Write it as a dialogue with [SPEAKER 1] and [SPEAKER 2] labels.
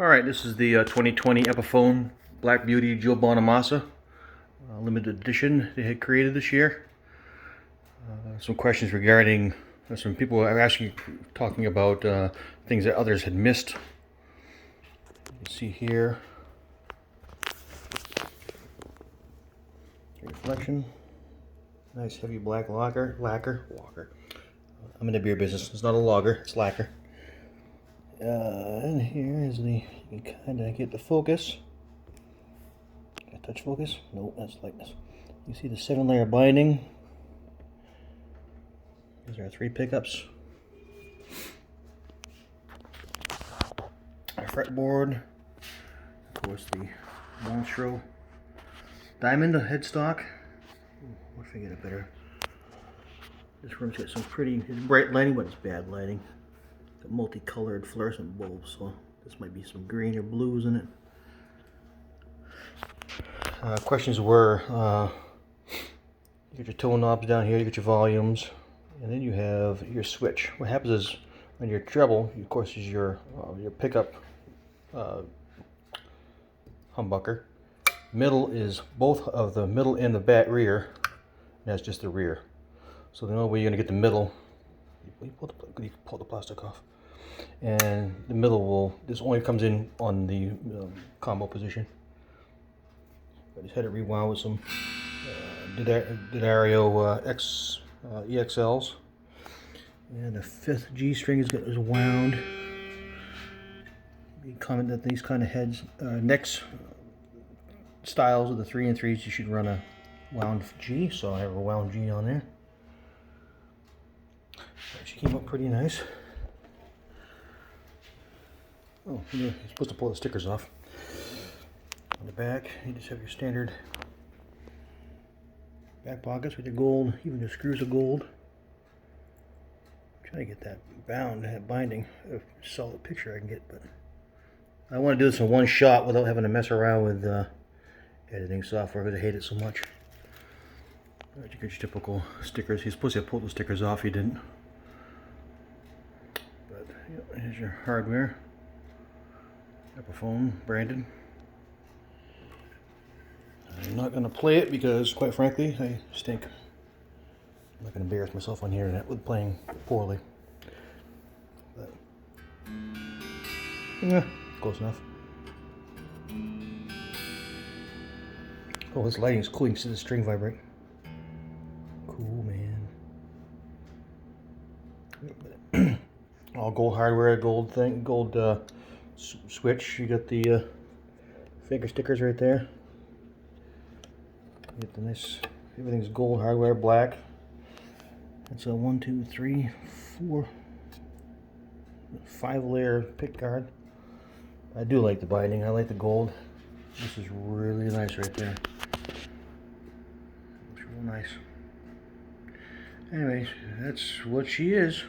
[SPEAKER 1] Alright, this is the 2020 Epiphone Black Beauty Jewel Bonamassa limited edition they had created this year. Some questions regarding, some people are actually talking about things that others had missed. You can see here, reflection, nice heavy black lacquer. I'm in the beer business, it's not a lager, it's lacquer. And here is the, you can kind of get the focus. Can I touch focus? No, that's lightness. You see the 7-layer binding. These are 3 pickups. Our fretboard. Of course, the Monstro diamond headstock. What if I get it better? This room's got some pretty, it's bright lighting, but it's bad lighting. Got multicolored fluorescent bulbs, so this might be some green or blues in it. Questions were, you get your tone knobs down here, you get your volumes, and then you have your switch. What happens is, on your treble, of course, is your pickup humbucker. Middle is both of the middle and the back rear. That's just the rear. So the only way you're going to get the middle, you pull the plastic off, and the middle will, this only comes in on the combo position. I just had it rewound with some Didario EXLs, and the 5th G string is wound. You comment that these kind of heads, necks styles of the 3 and 3s, you should run a wound G, so I have a wound G on there. She came up pretty nice. Oh, you're supposed to pull the stickers off. On the back, you just have your standard back pockets with your gold, even the screws are gold. I'm trying to get that bound, that binding, a solid picture I can get, but I want to do this in one shot without having to mess around with editing software because I hate it so much. You get your typical stickers. He's supposed to have pulled the stickers off, he didn't. But yeah, here's your hardware. Epiphone branded. I'm not going to play it because, quite frankly, I stink. I'm not going to embarrass myself on the internet with playing poorly. But, yeah, close enough. Oh, this lighting is cool. You can see the string vibrate. Cool, man. All gold hardware, gold thing, gold switch. You got the finger stickers right there. You get the nice, everything's gold hardware, black. It's a 1, 2, 3, 4, 5-layer pick guard. I do like the binding. I like the gold. This is really nice right there. Looks real nice. Anyways, that's what she is.